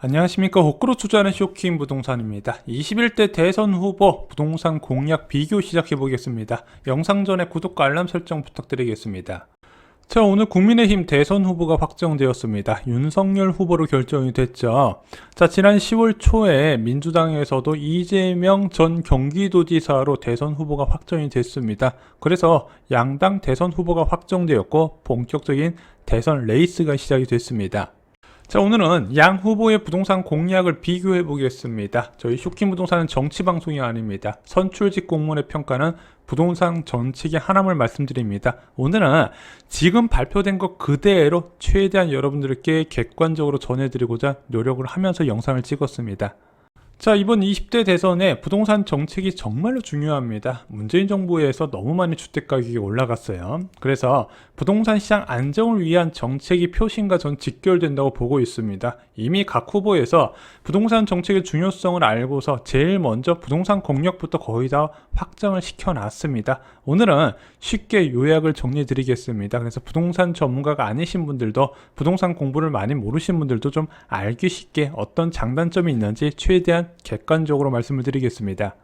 안녕하십니까. 호크로 투자하는 쇼킹 부동산입니다. 21대 대선 후보 부동산 공약 비교 시작해 보겠습니다. 영상 전에 구독과 알람 설정 부탁드리겠습니다. 자, 오늘 국민의힘 대선 후보가 확정되었습니다. 윤석열 후보로 결정이 됐죠. 자, 지난 10월 초에 민주당에서도 이재명 전 경기도지사로 대선 후보가 확정이 됐습니다. 그래서 양당 대선 후보가 확정되었고 본격적인 대선 레이스가 시작이 됐습니다. 자, 오늘은 양 후보의 부동산 공약을 비교해 보겠습니다. 저희 쇼킹 부동산은 정치 방송이 아닙니다. 선출직 공무원의 평가는 부동산 정책의 하나를 말씀드립니다. 오늘은 지금 발표된 것 그대로 최대한 여러분들께 객관적으로 전해드리고자 노력을 하면서 영상을 찍었습니다. 자, 이번 20대 대선에 부동산 정책이 정말로 중요합니다. 문재인 정부에서 너무 많이 주택가격이 올라갔어요. 그래서 부동산 시장 안정을 위한 정책이 표심과 전 직결된다고 보고 있습니다. 이미 각 후보에서 부동산 정책의 중요성을 알고서 제일 먼저 부동산 공약부터 거의 다 확정을 시켜놨습니다. 오늘은 쉽게 요약을 정리해 드리겠습니다. 그래서 부동산 전문가가 아니신 분들도 부동산 공부를 많이 모르신 분들도 좀 알기 쉽게 어떤 장단점이 있는지 최대한 객관적으로 말씀을 드리겠습니다.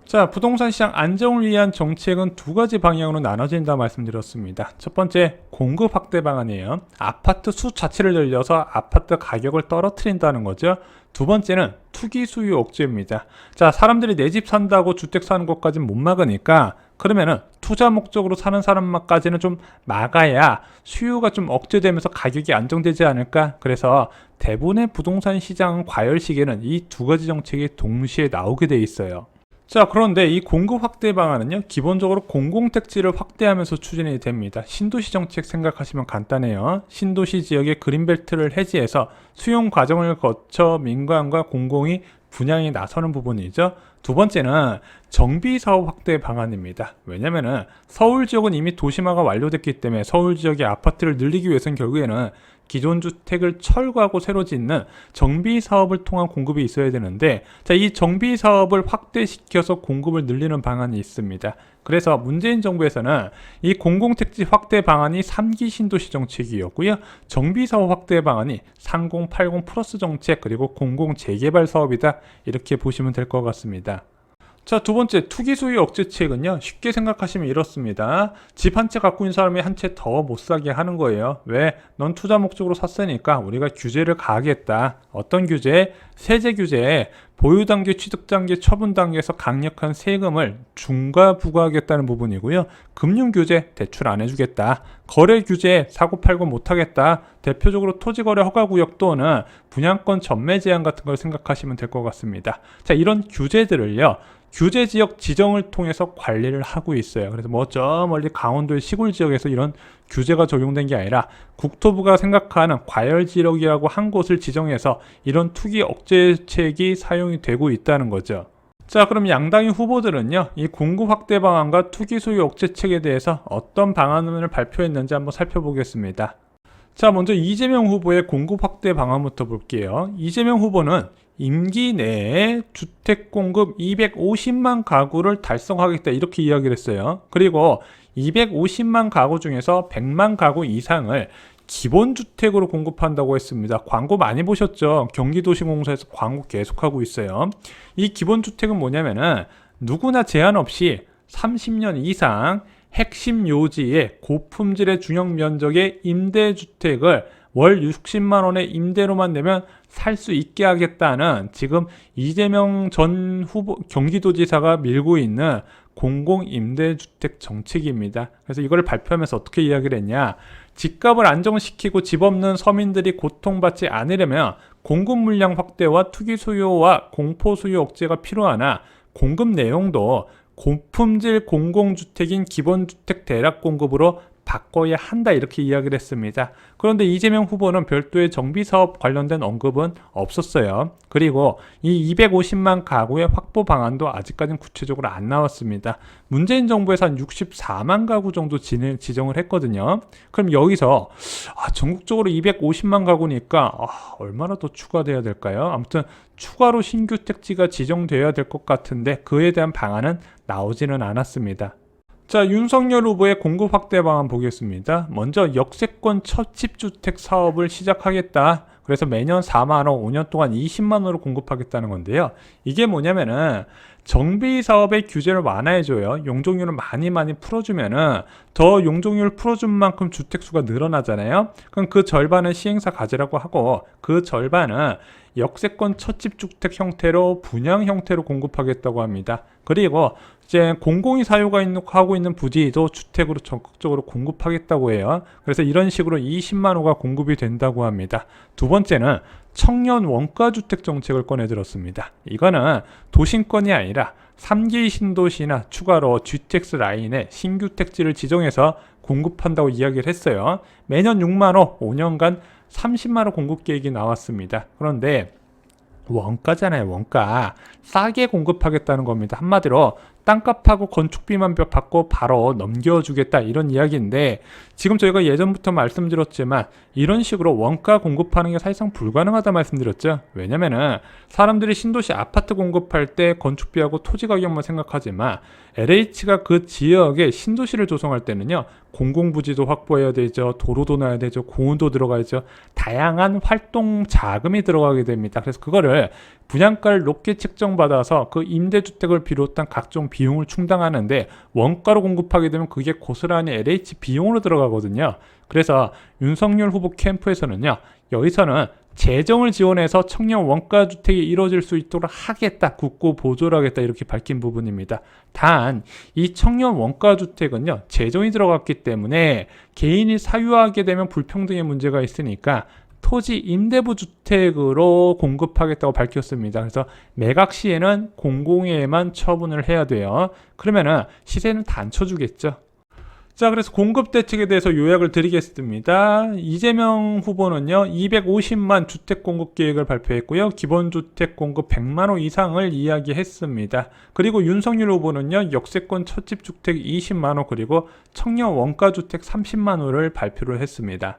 자, 부동산 시장 안정을 위한 정책은 두 가지 방향으로 나눠진다 말씀드렸습니다. 첫 번째, 공급 확대 방안이에요. 아파트 수 자체를 늘려서 아파트 가격을 떨어뜨린다는 거죠. 두 번째는 투기 수요 억제입니다. 자, 사람들이 내 집 산다고 주택 사는 것까지는 못 막으니까 그러면은 투자 목적으로 사는 사람만까지는 좀 막아야 수요가 좀 억제되면서 가격이 안정되지 않을까. 그래서 대부분의 부동산 시장 과열 시기에는 이 두 가지 정책이 동시에 나오게 돼 있어요. 자, 그런데 이 공급 확대 방안은요, 기본적으로 공공택지를 확대하면서 추진이 됩니다. 신도시 정책 생각하시면 간단해요. 신도시 지역의 그린벨트를 해지해서 수용 과정을 거쳐 민간과 공공이 분양에 나서는 부분이죠. 두 번째는 정비사업 확대 방안입니다. 왜냐면은 서울 지역은 이미 도심화가 완료됐기 때문에 서울 지역의 아파트를 늘리기 위해서는 결국에는 기존 주택을 철거하고 새로 짓는 정비 사업을 통한 공급이 있어야 되는데, 자, 이 정비 사업을 확대시켜서 공급을 늘리는 방안이 있습니다. 그래서 문재인 정부에서는 이 공공택지 확대 방안이 3기 신도시 정책이었고요. 정비 사업 확대 방안이 30, 80 플러스 정책 그리고 공공 재개발 사업이다. 이렇게 보시면 될 것 같습니다. 자, 두 번째, 투기 수요 억제책은요, 쉽게 생각하시면 이렇습니다. 집 한 채 갖고 있는 사람이 한 채 더 못 사게 하는 거예요. 왜? 넌 투자 목적으로 샀으니까 우리가 규제를 가하겠다. 어떤 규제? 세제 규제, 보유 단계, 취득 단계, 처분 단계에서 강력한 세금을 중과 부과하겠다는 부분이고요. 금융 규제, 대출 안 해주겠다. 거래 규제, 사고 팔고 못 하겠다. 대표적으로 토지거래 허가구역 또는 분양권 전매 제한 같은 걸 생각하시면 될 것 같습니다. 자, 이런 규제들을요, 규제 지역 지정을 통해서 관리를 하고 있어요. 그래서 뭐 저 멀리 강원도의 시골 지역에서 이런 규제가 적용된 게 아니라 국토부가 생각하는 과열 지역이라고 한 곳을 지정해서 이런 투기 억제책이 사용이 되고 있다는 거죠. 자, 그럼 양당의 후보들은요, 이 공급 확대 방안과 투기 수요 억제책에 대해서 어떤 방안을 발표했는지 한번 살펴보겠습니다. 자, 먼저 이재명 후보의 공급 확대 방안부터 볼게요. 이재명 후보는 임기 내에 주택 공급 250만 가구를 달성하겠다 이렇게 이야기를 했어요. 그리고 250만 가구 중에서 100만 가구 이상을 기본주택으로 공급한다고 했습니다. 광고 많이 보셨죠? 경기도시공사에서 광고 계속하고 있어요. 이 기본주택은 뭐냐면은 누구나 제한 없이 30년 이상 핵심 요지의 고품질의 중형 면적의 임대주택을 월 60만 원의 임대료만 내면 살 수 있게 하겠다는 지금 이재명 전 후보 경기도지사가 밀고 있는 공공임대주택 정책입니다. 그래서 이걸 발표하면서 어떻게 이야기를 했냐, 집값을 안정시키고 집 없는 서민들이 고통받지 않으려면 공급 물량 확대와 투기 수요와 공포 수요 억제가 필요하나 공급 내용도 고품질 공공주택인 기본주택 대략 공급으로 바꿔야 한다 이렇게 이야기를 했습니다. 그런데 이재명 후보는 별도의 정비사업 관련된 언급은 없었어요. 그리고 이 250만 가구의 확보 방안도 아직까지는 구체적으로 안 나왔습니다. 문재인 정부에서 한 64만 가구 정도 지정을 했거든요. 그럼 여기서 전국적으로 250만 가구니까 얼마나 더 추가돼야 될까요? 아무튼 추가로 신규 택지가 지정돼야 될 것 같은데 그에 대한 방안은 나오지는 않았습니다. 자, 윤석열 후보의 공급 확대 방안 보겠습니다. 먼저 역세권 첫집주택 사업을 시작하겠다. 그래서 매년 4만 원, 5년 동안 20만 원을 공급하겠다는 건데요. 이게 뭐냐면은 정비 사업의 규제를 완화해줘요. 용적률을 많이 풀어주면은 더 용적률 풀어준 만큼 주택수가 늘어나잖아요. 그럼 그 절반은 시행사 가지라고 하고 그 절반은 역세권 첫집주택 형태로 분양 형태로 공급하겠다고 합니다. 그리고 이제 공공이 하고 있는 부지도 주택으로 적극적으로 공급하겠다고 해요. 그래서 이런 식으로 20만 호가 공급이 된다고 합니다. 두 번째는 청년 원가주택 정책을 꺼내들었습니다. 이거는 도심권이 아니라 3기 신도시나 추가로 GTX 라인에 신규 택지를 지정해서 공급한다고 이야기를 했어요. 매년 6만 호, 5년간 30만 호 공급 계획이 나왔습니다. 그런데 원가잖아요. 원가 싸게 공급하겠다는 겁니다. 한마디로 땅값하고 건축비만 받고 바로 넘겨주겠다 이런 이야기인데 지금 저희가 예전부터 말씀드렸지만 이런 식으로 원가 공급하는 게 사실상 불가능하다 말씀드렸죠. 왜냐면은 사람들이 신도시 아파트 공급할 때 건축비하고 토지 가격만 생각하지만 LH가 그 지역에 신도시를 조성할 때는요 공공부지도 확보해야 되죠, 도로도 놔야 되죠, 공원도 들어가야죠, 다양한 활동 자금이 들어가게 됩니다. 그래서 그거를 분양가를 높게 책정받아서 그 임대주택을 비롯한 각종 비용을 충당하는데 원가로 공급하게 되면 그게 고스란히 LH 비용으로 들어가거든요. 그래서 윤석열 후보 캠프에서는요 여기서는 재정을 지원해서 청년 원가주택이 이루어질 수 있도록 하겠다, 굳고 보조를 하겠다 이렇게 밝힌 부분입니다. 단 이 청년 원가주택은요 재정이 들어갔기 때문에 개인이 사유하게 되면 불평등의 문제가 있으니까 토지 임대부 주택으로 공급하겠다고 밝혔습니다. 그래서 매각 시에는 공공에만 처분을 해야 돼요. 그러면은 시세는 단쳐주겠죠. 자, 그래서 공급 대책에 대해서 요약을 드리겠습니다. 이재명 후보는요 250만 주택 공급 계획을 발표했고요, 기본주택 공급 100만 호 이상을 이야기했습니다. 그리고 윤석열 후보는요 역세권 첫집 주택 20만 호 그리고 청년 원가주택 30만 호를 발표를 했습니다.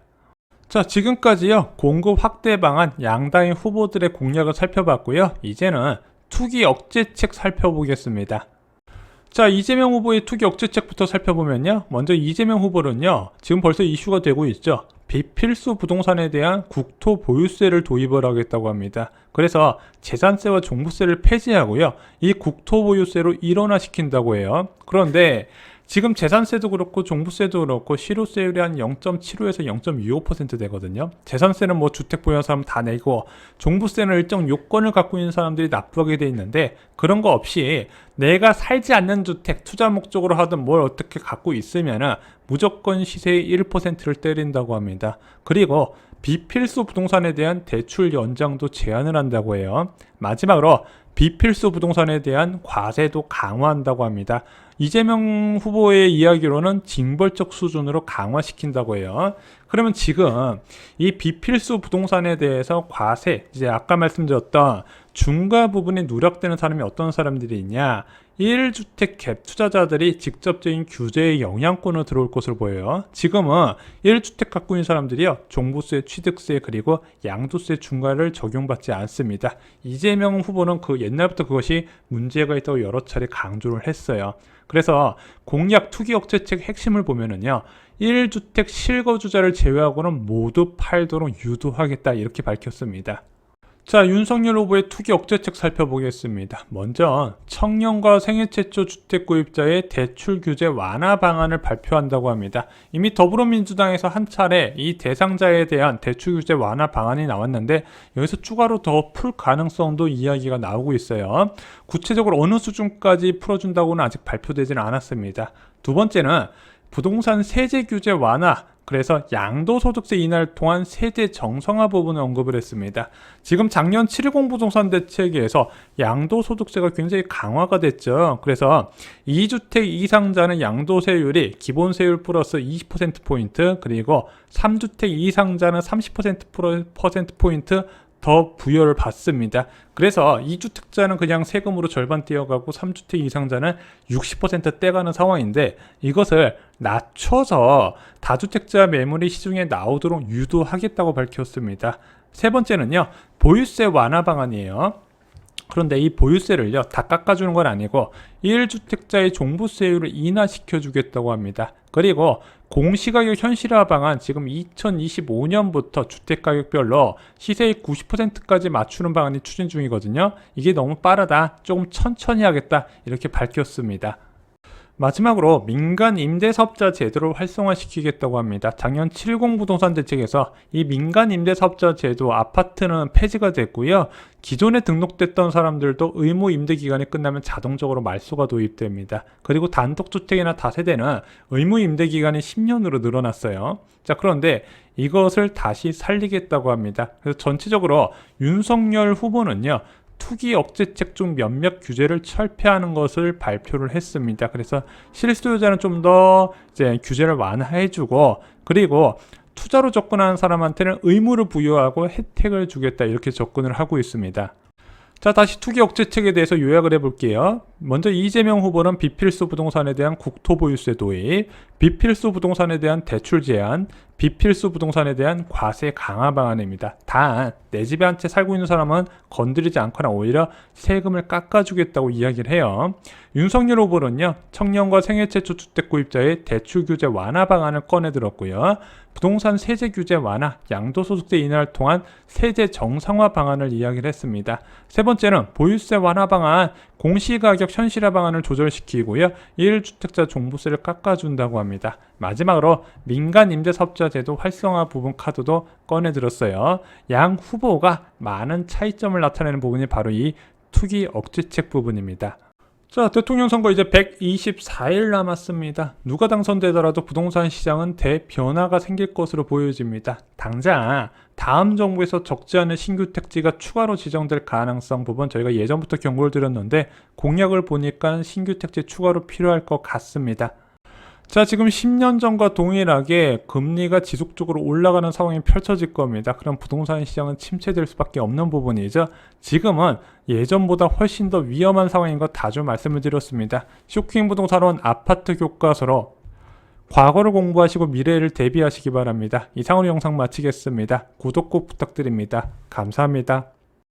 자, 지금까지요 공급 확대 방안 양당의 후보들의 공약을 살펴봤고요, 이제는 투기 억제책 살펴보겠습니다. 자, 이재명 후보의 투기 억제책부터 살펴보면요, 먼저 이재명 후보는요 지금 벌써 이슈가 되고 있죠. 비필수 부동산에 대한 국토 보유세를 도입을 하겠다고 합니다. 그래서 재산세와 종부세를 폐지하고요 이 국토 보유세로 일원화시킨다고 해요. 그런데 지금 재산세도 그렇고 종부세도 그렇고 실효세율이 한 0.75에서 0.25% 되거든요. 재산세는 뭐 주택 보유한 사람 다 내고 종부세는 일정 요건을 갖고 있는 사람들이 납부하게 돼 있는데 그런 거 없이 내가 살지 않는 주택 투자 목적으로 하든 뭘 어떻게 갖고 있으면은 무조건 시세의 1%를 때린다고 합니다. 그리고 비필수 부동산에 대한 대출 연장도 제한을 한다고 해요. 마지막으로 비필수 부동산에 대한 과세도 강화한다고 합니다. 이재명 후보의 이야기로는 징벌적 수준으로 강화시킨다고 해요. 그러면 지금 이 비필수 부동산에 대해서 과세, 이제 아까 말씀드렸던 중과 부분이 누락되는 사람이 어떤 사람들이 있냐, 1주택 갭 투자자들이 직접적인 규제의 영향권으로 들어올 것으로 보여요. 지금은 1주택 갖고 있는 사람들이요 종부세, 취득세 그리고 양도세 중과를 적용받지 않습니다. 이재명 후보는 그 옛날부터 그것이 문제가 있다고 여러 차례 강조를 했어요. 그래서 공약 투기 억제책 핵심을 보면은요 1주택 실거주자를 제외하고는 모두 팔도록 유도하겠다 이렇게 밝혔습니다. 자, 윤석열 후보의 투기 억제책 살펴보겠습니다. 먼저 청년과 생애 최초 주택 구입자의 대출 규제 완화 방안을 발표한다고 합니다. 이미 더불어민주당에서 한 차례 이 대상자에 대한 대출 규제 완화 방안이 나왔는데 여기서 추가로 더 풀 가능성도 이야기가 나오고 있어요. 구체적으로 어느 수준까지 풀어준다고는 아직 발표되지는 않았습니다. 두 번째는 부동산 세제 규제 완화, 그래서 양도소득세 인하를 통한 세제 정상화 부분을 언급을 했습니다. 지금 작년 7.10 부동산 대책에서 양도소득세가 굉장히 강화가 됐죠. 그래서 2주택 이상자는 양도세율이 기본세율 플러스 20%포인트, 그리고 3주택 이상자는 30%포인트 더 부여를 받습니다. 그래서 2주택자는 그냥 세금으로 절반 떼어가고 3주택 이상자는 60% 떼가는 상황인데 이것을 낮춰서 다주택자 매물이 시중에 나오도록 유도하겠다고 밝혔습니다. 세 번째는요 보유세 완화 방안이에요. 그런데 이 보유세를요, 다 깎아주는 건 아니고 1주택자의 종부세율을 인하시켜 주겠다고 합니다. 그리고 공시가격 현실화 방안, 지금 2025년부터 주택가격별로 시세의 90%까지 맞추는 방안이 추진 중이거든요. 이게 너무 빠르다, 조금 천천히 하겠다, 이렇게 밝혔습니다. 마지막으로 민간 임대사업자 제도를 활성화시키겠다고 합니다. 작년 70 부동산 대책에서 이 민간 임대사업자 제도, 아파트는 폐지가 됐고요. 기존에 등록됐던 사람들도 의무 임대 기간이 끝나면 자동적으로 말소가 도입됩니다. 그리고 단독주택이나 다세대는 의무 임대 기간이 10년으로 늘어났어요. 자, 그런데 이것을 다시 살리겠다고 합니다. 그래서 전체적으로 윤석열 후보는요, 투기 억제책 중 몇몇 규제를 철폐하는 것을 발표를 했습니다. 그래서 실수요자는 좀 더 이제 규제를 완화해주고, 그리고 투자로 접근하는 사람한테는 의무를 부여하고 혜택을 주겠다, 이렇게 접근을 하고 있습니다. 자, 다시 투기 억제책에 대해서 요약을 해볼게요. 먼저 이재명 후보는 비필수 부동산에 대한 국토보유세 도입, 비필수 부동산에 대한 대출 제한, 비필수 부동산에 대한 과세 강화 방안입니다. 단, 내 집에 한 채 살고 있는 사람은 건드리지 않거나 오히려 세금을 깎아주겠다고 이야기를 해요. 윤석열 후보는요, 청년과 생애 최초 주택 구입자의 대출 규제 완화 방안을 꺼내들었고요. 부동산 세제 규제 완화, 양도소득세 인하를 통한 세제 정상화 방안을 이야기를 했습니다. 세 번째는 보유세 완화 방안, 공시가격 현실화 방안을 조절시키고요. 1주택자 종부세를 깎아준다고 합니다. 마지막으로 민간 임대사업자 제도 활성화 부분 카드도 꺼내들었어요. 양 후보가 많은 차이점을 나타내는 부분이 바로 이 투기 억제책 부분입니다. 자, 대통령 선거 이제 124일 남았습니다. 누가 당선되더라도 부동산 시장은 대변화가 생길 것으로 보여집니다. 당장 다음 정부에서 적지 않은 신규 택지가 추가로 지정될 가능성 부분 저희가 예전부터 경고를 드렸는데, 공약을 보니까 신규 택지 추가로 필요할 것 같습니다. 자, 지금 10년 전과 동일하게 금리가 지속적으로 올라가는 상황이 펼쳐질 겁니다. 그럼 부동산 시장은 침체될 수밖에 없는 부분이죠. 지금은 예전보다 훨씬 더 위험한 상황인 것 다주 말씀을 드렸습니다. 쇼킹 부동산원 아파트 교과서로 과거를 공부하시고 미래를 대비하시기 바랍니다. 이상으로 영상 마치겠습니다. 구독 꼭 부탁드립니다. 감사합니다.